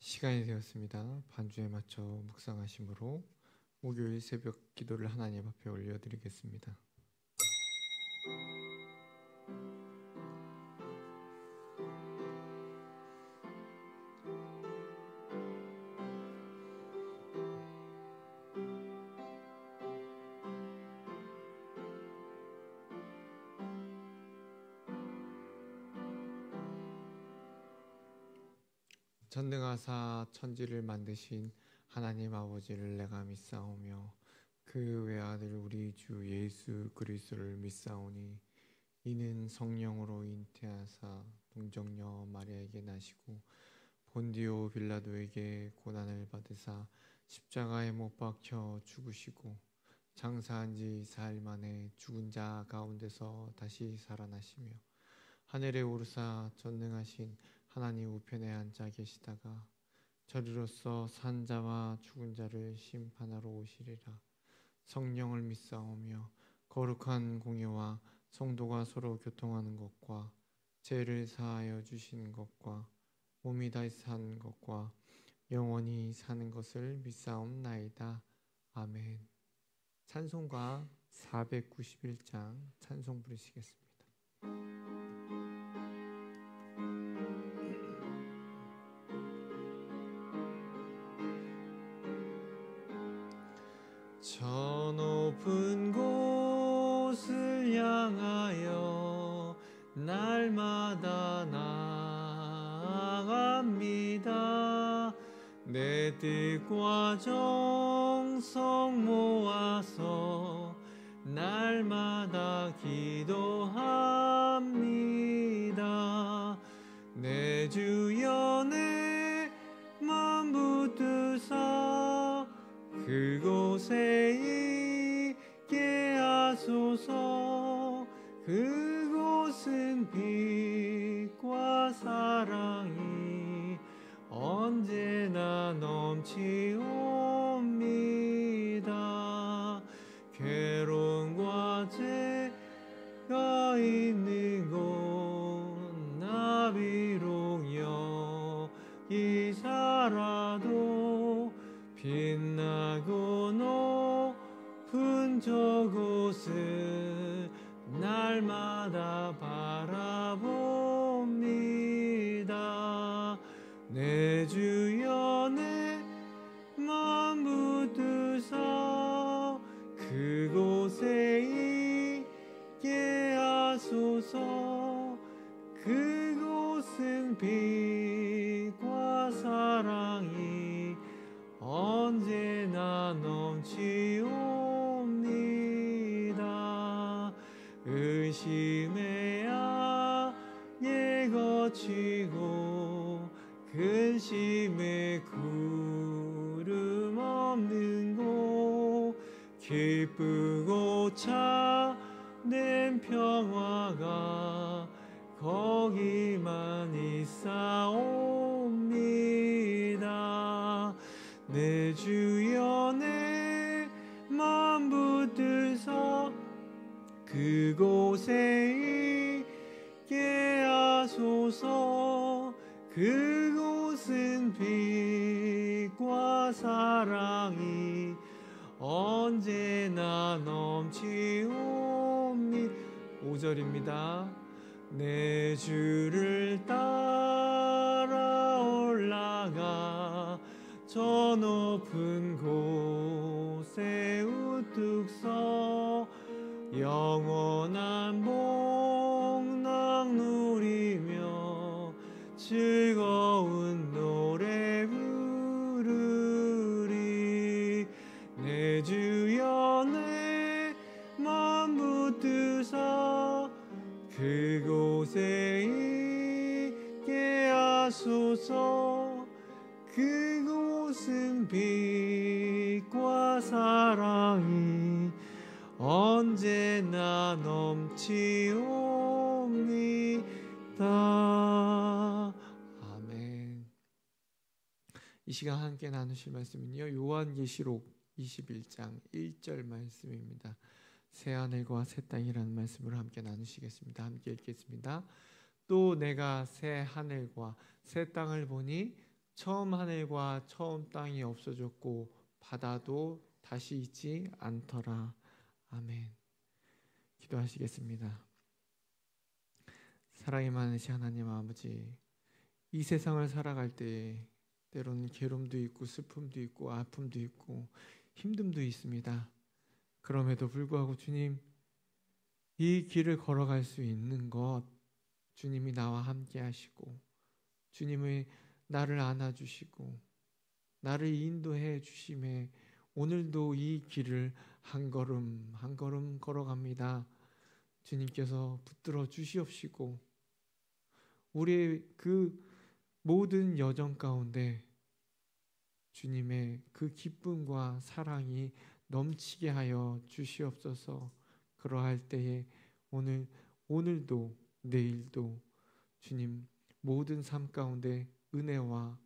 시간이 되었습니다. 반주에 맞춰 묵상하심으로 목요일 새벽 기도를 하나님 앞에 올려드리겠습니다. 전능하사 천지를 만드신 하나님 아버지를 내가 믿사오며 그 외아들 우리 주 예수 그리스도를 믿사오니 이는 성령으로 잉태하사 동정녀 마리아에게 나시고 본디오 빌라도에게 고난을 받으사 십자가에 못 박혀 죽으시고 장사한 지 4일 만에 죽은 자 가운데서 다시 살아나시며 하늘에 오르사 전능하신 하나님 우편에 앉아 계시다가 저리로서 산 자와 죽은 자를 심판하러 오시리라. 성령을 믿사오며 거룩한 공예와 성도가 서로 교통하는 것과 죄를 사하여 주시는 것과 몸이 다시 사는 것과 영원히 사는 것을 믿사옵나이다. 아멘. 찬송가 491장 찬송 부르시겠습니다. 저 높은 곳을 향하여 날마다 나아갑니다. 내 뜻과 정성 모아서 날마다 기도합니다. 내 주여 내 맘 붙드사 그곳에 있게 하소서. 그곳은 빛과 사랑이 언제나 넘치옵니다. 괴로움과 죄가 있는 곳 나 비록 여기 살아도 빛나고 높은 저곳을 날마다 바라봅니다. 내 주여 내 맘 붙드사 그곳에 있게 하소서. 그곳은 빛과 사랑이 언제나 넘치옵니다. 의심의 악에 거치고 근심의 구름 없는 곳 기쁘고 참된 평화가 거기만 있사옵니다. 내 주여 내 맘 붙드사 그곳에 있게 하소서. 그곳은 빛과 사랑이 언제나 넘치옵니다. 5절입니다. 내 주를 따라 올라가 저 높은 곳에 우뚝 서 영원한 복락 누리며 즐거운 노래 부르리. 내 주여 내 맘 붙드사 그곳에 있게 하소서. 그곳은 빛과 사랑이 언제나 넘치옵니다. 아멘. 이 시간 함께 나누실 말씀은요, 요한계시록 21장 1절 말씀입니다. 새 하늘과 새 땅이라는 말씀을 함께 나누시겠습니다. 함께 읽겠습니다. 또 내가 새 하늘과 새 땅을 보니 처음 하늘과 처음 땅이 없어졌고 바다도 다시 있지 않더라. 아멘. 기도하시겠습니다. 사랑이 많으신 하나님 아버지, 이 세상을 살아갈 때 때로는 괴로움도 있고 슬픔도 있고 아픔도 있고 힘듦도 있습니다. 그럼에도 불구하고 주님, 이 길을 걸어갈 수 있는 것 주님이 나와 함께 하시고 주님의 나를 안아주시고 나를 인도해 주심에 오늘도 이 길을 한 걸음 한 걸음 걸어갑니다. 주님께서 붙들어 주시옵시고 우리의 그 모든 여정 가운데 주님의 그 기쁨과 사랑이 넘치게 하여 주시옵소서. 그러할 때에 오늘도 내일도 주님 모든 삶 가운데 은혜와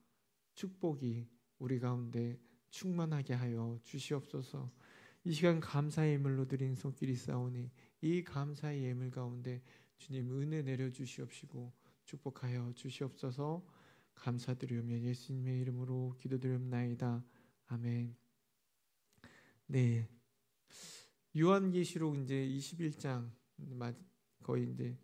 축복이 우리 가운데 충만하게 하여 주시옵소서. 이 시간 감사의 예물로 드린 손길이 싸우니 이 감사의 예물 가운데 주님 은혜 내려 주시옵시고 축복하여 주시옵소서. 감사드리오며 예수님의 이름으로 기도드립나이다. 아멘. 네, 요한계시록 이제 21장 거의 이제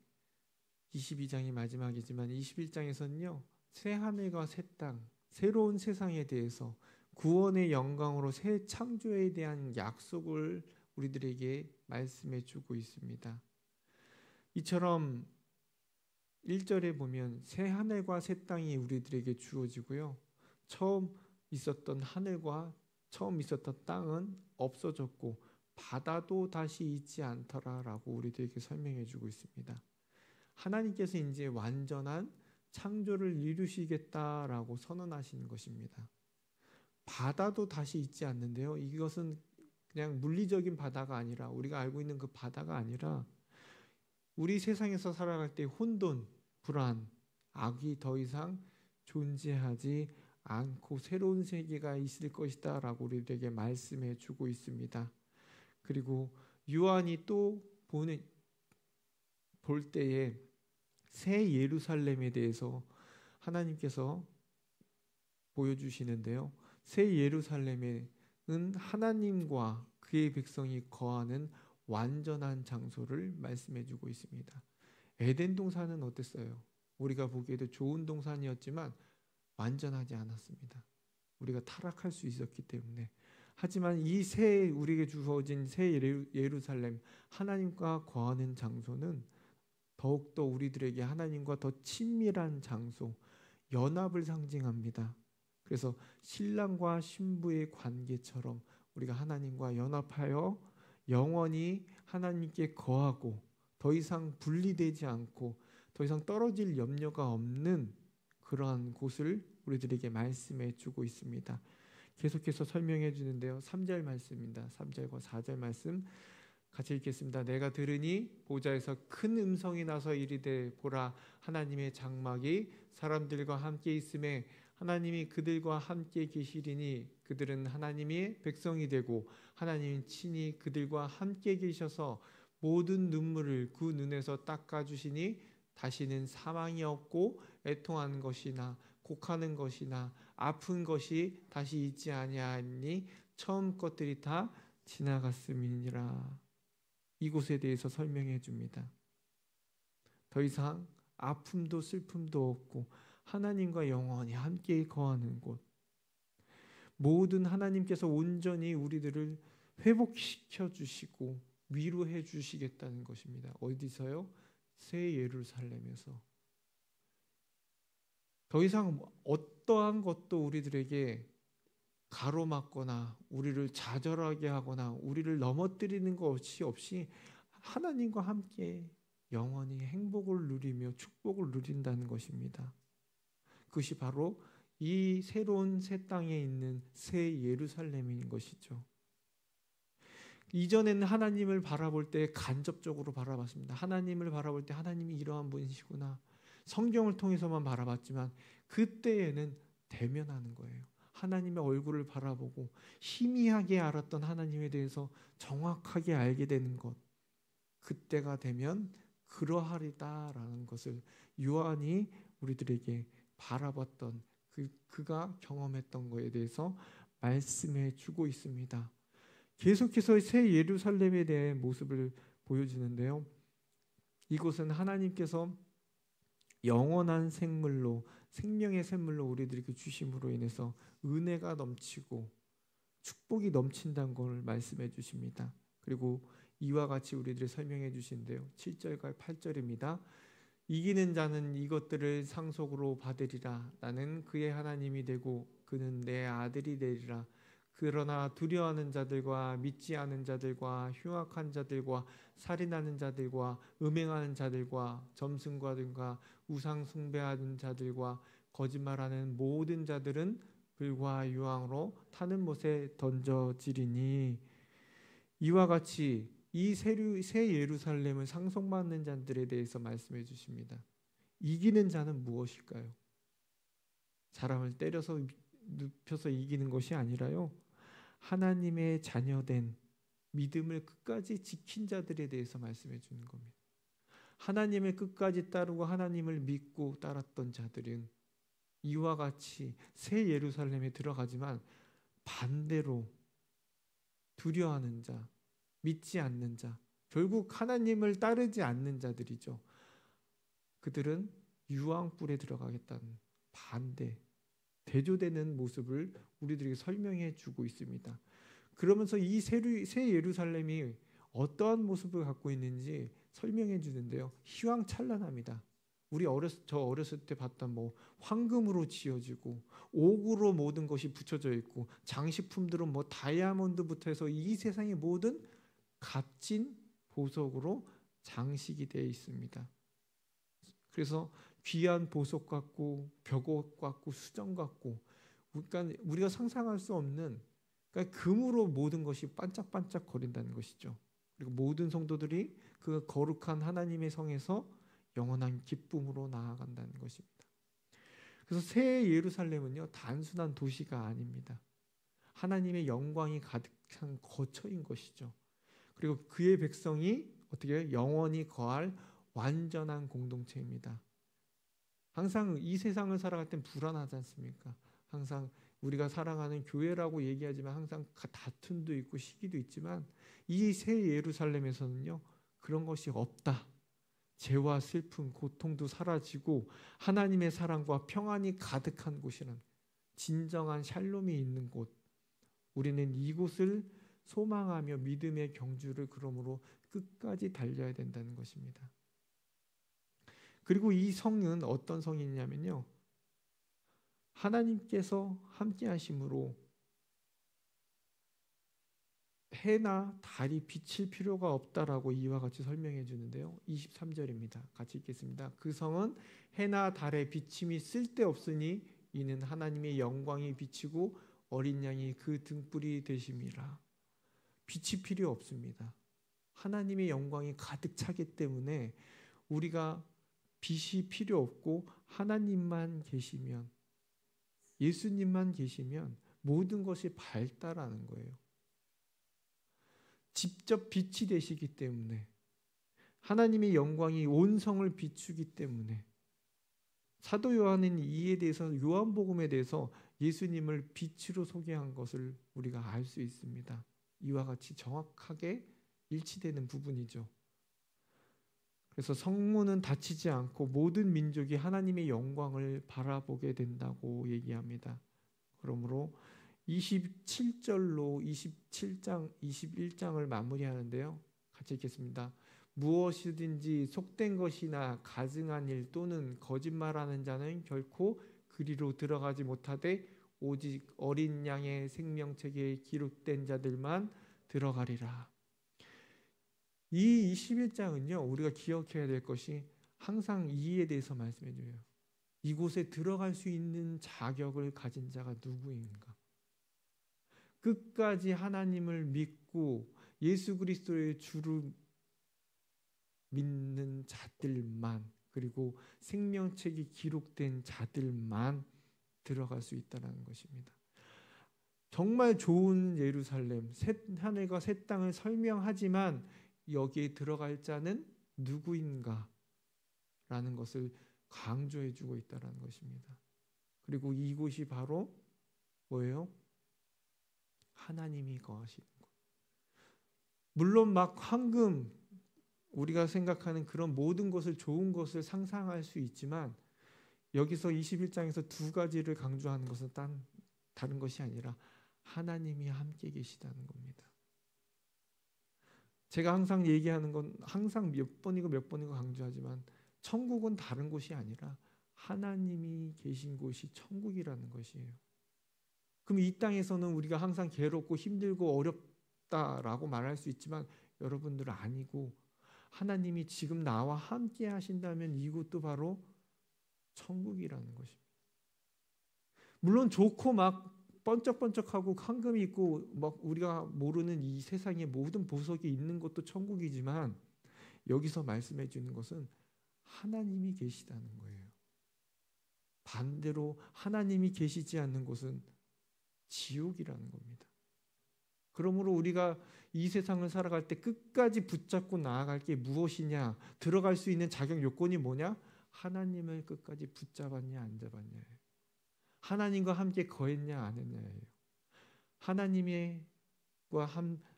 22장이 마지막이지만 21장에서는요 새 하늘과 새 땅, 새로운 세상에 대해서 구원의 영광으로 새 창조에 대한 약속을 우리들에게 말씀해 주고 있습니다. 이처럼 1절에 보면 새 하늘과 새 땅이 우리들에게 주어지고요. 처음 있었던 하늘과 처음 있었던 땅은 없어졌고 바다도 다시 있지 않더라라고 우리들에게 설명해 주고 있습니다. 하나님께서 이제 완전한 창조를 이루시겠다라고 선언하시는 것입니다. 바다도 다시 있지 않는데요. 이것은 그냥 물리적인 바다가 아니라 우리가 알고 있는 그 바다가 아니라 우리 세상에서 살아갈 때 혼돈, 불안, 악이 더 이상 존재하지 않고 새로운 세계가 있을 것이다 라고 우리들에게 말씀해 주고 있습니다. 그리고 요한이 또 볼 때에 새 예루살렘에 대해서 하나님께서 보여주시는데요. 새 예루살렘은 하나님과 그의 백성이 거하는 완전한 장소를 말씀해 주고 있습니다. 에덴 동산은 어땠어요? 우리가 보기에도 좋은 동산이었지만 완전하지 않았습니다. 우리가 타락할 수 있었기 때문에. 하지만 이 새 우리에게 주어진 새 예루살렘, 하나님과 거하는 장소는 더욱더 우리들에게 하나님과 더 친밀한 장소, 연합을 상징합니다. 그래서 신랑과 신부의 관계처럼 우리가 하나님과 연합하여 영원히 하나님께 거하고 더 이상 분리되지 않고 더 이상 떨어질 염려가 없는 그러한 곳을 우리들에게 말씀해 주고 있습니다. 계속해서 설명해 주는데요. 3절 말씀입니다. 3절과 4절 말씀 같이 읽겠습니다. 내가 들으니 보좌에서 큰 음성이 나서 이르되 보라 하나님의 장막이 사람들과 함께 있음에 하나님이 그들과 함께 계시리니 그들은 하나님의 백성이 되고 하나님이 친히 그들과 함께 계셔서 모든 눈물을 그 눈에서 닦아주시니 다시는 사망이 없고 애통하는 것이나 곡하는 것이나 아픈 것이 다시 있지 아니하니 처음 것들이 다 지나갔음이니라. 이곳에 대해서 설명해 줍니다. 더 이상 아픔도 슬픔도 없고 하나님과 영원히 함께 거하는 곳, 모든 하나님께서 온전히 우리들을 회복시켜 주시고 위로해 주시겠다는 것입니다. 어디서요? 새 예루살렘에서. 더 이상 어떠한 것도 우리들에게 가로막거나 우리를 좌절하게 하거나 우리를 넘어뜨리는 것이 없이 하나님과 함께 영원히 행복을 누리며 축복을 누린다는 것입니다. 그것이 바로 이 새로운 새 땅에 있는 새 예루살렘인 것이죠. 이전에는 하나님을 바라볼 때 간접적으로 바라봤습니다. 하나님을 바라볼 때 하나님이 이러한 분이시구나. 성경을 통해서만 바라봤지만 그때에는 대면하는 거예요. 하나님의 얼굴을 바라보고 희미하게 알았던 하나님에 대해서 정확하게 알게 되는 것. 그때가 되면 그러하리다라는 것을 요한이 우리들에게 바라봤던 그가 경험했던 것에 대해서 말씀해 주고 있습니다. 계속해서 새 예루살렘에 대한 모습을 보여주는데요. 이곳은 하나님께서 영원한 생물로, 생명의 샘물로 우리들에게 주심으로 인해서 은혜가 넘치고 축복이 넘친다는 걸 말씀해 주십니다. 그리고 이와 같이 우리들이 설명해 주신대요. 7절과 8절입니다. 이기는 자는 이것들을 상속으로 받으리라. 나는 그의 하나님이 되고 그는 내 아들이 되리라. 그러나 두려워하는 자들과 믿지 않은 자들과 흉악한 자들과 살인하는 자들과 음행하는 자들과 점승과들과 우상 숭배하는 자들과 거짓말하는 모든 자들은 불과 유황으로 타는 못에 던져지리니. 이와 같이 이 새 예루살렘을 상속받는 자들에 대해서 말씀해 주십니다. 이기는 자는 무엇일까요? 사람을 때려서 눕혀서 이기는 것이 아니라요, 하나님의 자녀된 믿음을 끝까지 지킨 자들에 대해서 말씀해 주는 겁니다. 하나님을 끝까지 따르고 하나님을 믿고 따랐던 자들은 이와 같이 새 예루살렘에 들어가지만 반대로 두려워하는 자, 믿지 않는 자, 결국 하나님을 따르지 않는 자들이죠. 그들은 유황불에 들어가겠다는 반대, 대조되는 모습을 우리들에게 설명해 주고 있습니다. 그러면서 이 새 예루살렘이 어떠한 모습을 갖고 있는지 설명해 주는데요. 휘황찬란합니다. 저 어렸을 때 봤던 황금으로 지어지고 옥으로 모든 것이 붙여져 있고 장식품들은 다이아몬드부터 해서 이 세상의 모든 값진 보석으로 장식이 되어 있습니다. 그래서 귀한 보석 같고 벽옥 같고 수정 같고, 그러니까 우리가 상상할 수 없는, 그러니까 금으로 모든 것이 반짝반짝 거린다는 것이죠. 그리고 모든 성도들이 그 거룩한 하나님의 성에서 영원한 기쁨으로 나아간다는 것입니다. 그래서 새 예루살렘은요, 단순한 도시가 아닙니다. 하나님의 영광이 가득한 거처인 것이죠. 그리고 그의 백성이 어떻게 영원히 거할 완전한 공동체입니다. 항상 이 세상을 살아갈 땐 불안하지 않습니까? 항상 우리가 사랑하는 교회라고 얘기하지만 항상 다툼도 있고 시기도 있지만 이 새 예루살렘에서는요, 그런 것이 없다. 죄와 슬픔, 고통도 사라지고 하나님의 사랑과 평안이 가득한 곳이란, 진정한 샬롬이 있는 곳, 우리는 이곳을 소망하며 믿음의 경주를 그러므로 끝까지 달려야 된다는 것입니다. 그리고 이 성은 어떤 성이냐면요, 하나님께서 함께 하심으로 해나 달이 비칠 필요가 없다라고 이와 같이 설명해 주는데요. 23절입니다. 같이 읽겠습니다. 그 성은 해나 달의 비침이 쓸데없으니 이는 하나님의 영광이 비치고 어린 양이 그 등불이 되심이라. 빛이 필요 없습니다. 하나님의 영광이 가득 차기 때문에 우리가 빛이 필요 없고 하나님만 계시면, 예수님만 계시면 모든 것이 밝다라는 거예요. 직접 빛이 되시기 때문에, 하나님의 영광이 온 성을 비추기 때문에, 사도 요한은 이에 대해서, 요한복음에 대해서 예수님을 빛으로 소개한 것을 우리가 알 수 있습니다. 이와 같이 정확하게 일치되는 부분이죠. 그래서 성문은 닫히지 않고 모든 민족이 하나님의 영광을 바라보게 된다고 얘기합니다. 그러므로 27절로 27장, 21장을 마무리하는데요. 같이 읽겠습니다. 무엇이든지 속된 것이나 가증한 일 또는 거짓말하는 자는 결코 그리로 들어가지 못하되 오직 어린 양의 생명책에 기록된 자들만 들어가리라. 이 21장은요, 우리가 기억해야 될 것이 항상 이에 대해서 말씀해 줘요. 이곳에 들어갈 수 있는 자격을 가진 자가 누구인가? 끝까지 하나님을 믿고 예수 그리스도의 주를 믿는 자들만, 그리고 생명책이 기록된 자들만 들어갈 수 있다는 것입니다. 정말 좋은 예루살렘, 새 하늘과 새 땅을 설명하지만 여기에 들어갈 자는 누구인가? 라는 것을 강조해 주고 있다는 것입니다. 그리고 이곳이 바로 뭐예요? 하나님이 거하시는 곳. 물론 막 황금, 우리가 생각하는 그런 모든 것을, 좋은 것을 상상할 수 있지만 여기서 21장에서 두 가지를 강조하는 것은 다른 것이 아니라 하나님이 함께 계시다는 겁니다. 제가 항상 얘기하는 건, 항상 몇 번이고 강조하지만 천국은 다른 곳이 아니라 하나님이 계신 곳이 천국이라는 것이에요. 그럼 이 땅에서는 우리가 항상 괴롭고 힘들고 어렵다라고 말할 수 있지만 여러분들은 아니고, 하나님이 지금 나와 함께 하신다면 이곳도 바로 천국이라는 것입니다. 물론 좋고 막 번쩍번쩍하고 황금이 있고 막 우리가 모르는 이 세상의 모든 보석이 있는 것도 천국이지만, 여기서 말씀해 주는 것은 하나님이 계시다는 거예요. 반대로 하나님이 계시지 않는 곳은 지옥이라는 겁니다. 그러므로 우리가 이 세상을 살아갈 때 끝까지 붙잡고 나아갈 게 무엇이냐, 들어갈 수 있는 자격 요건이 뭐냐? 하나님을 끝까지 붙잡았냐 안 잡았냐예요. 하나님과 함께 거했냐 안 했냐예요.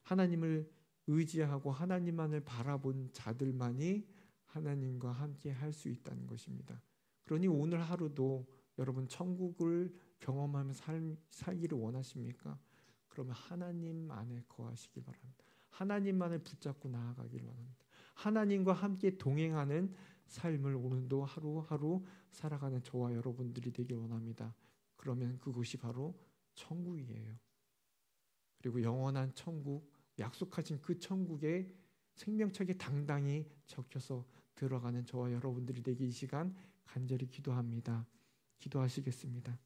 하나님을 의지하고 하나님만을 바라본 자들만이 하나님과 함께 할 수 있다는 것입니다. 그러니 오늘 하루도 여러분 천국을 경험하며 살기를 원하십니까? 그러면 하나님 안에 거하시길 바랍니다. 하나님만을 붙잡고 나아가길 바랍니다. 하나님과 함께 동행하는 삶을 오늘도 하루하루 살아가는 저와 여러분들이 되길 원합니다. 그러면 그곳이 바로 천국이에요. 그리고 영원한 천국, 약속하신 그 천국에 생명책에 당당히 적혀서 들어가는 저와 여러분들이 되기 이 시간 간절히 기도합니다. 기도하시겠습니다.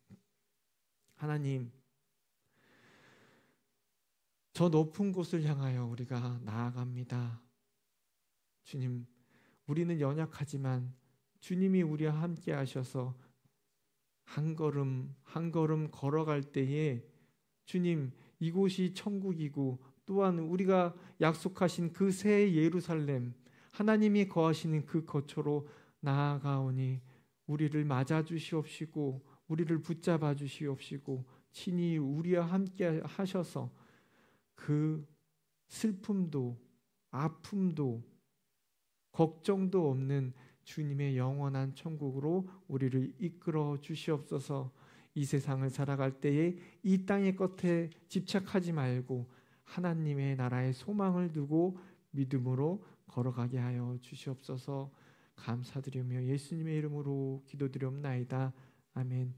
하나님, 저 높은 곳을 향하여 우리가 나아갑니다. 주님, 우리는 연약하지만 주님이 우리와 함께 하셔서 한 걸음 한 걸음 걸어갈 때에 주님, 이곳이 천국이고 또한 우리가 약속하신 그 새 예루살렘, 하나님이 거하시는 그 거처로 나아가오니 우리를 맞아 주시옵시고 우리를 붙잡아 주시옵시고 친히 우리와 함께 하셔서 그 슬픔도 아픔도 걱정도 없는 주님의 영원한 천국으로 우리를 이끌어 주시옵소서. 이 세상을 살아갈 때에 이 땅의 것에 집착하지 말고 하나님의 나라의 소망을 두고 믿음으로 걸어가게 하여 주시옵소서. 감사드리며 예수님의 이름으로 기도드리옵나이다. 아멘.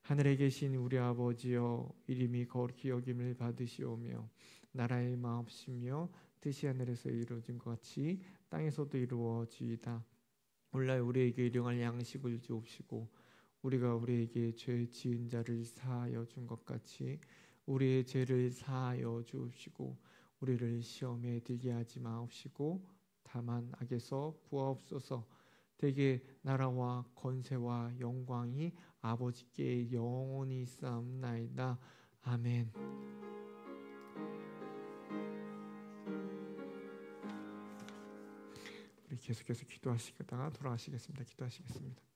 하늘에 계신 우리 아버지여, 이름이 거룩히 여김을 받으시오며 나라의 마옵시며 뜻이 하늘에서 이루어진 것 같이 땅에서도 이루어지이다. 오늘 우리에게 일용할 양식을 주옵시고 우리가 우리에게 죄 지은 자를 사하여 준 것 같이 우리의 죄를 사하여 주옵시고 우리를 시험에 들게 하지 마옵시고 다만 악에서 구하옵소서. 대개 나라와 권세와 영광이 아버지께 영원히 있사옵나이다. 아멘. 우리 계속해서 기도하시다가 돌아가시겠습니다. 기도하시겠습니다.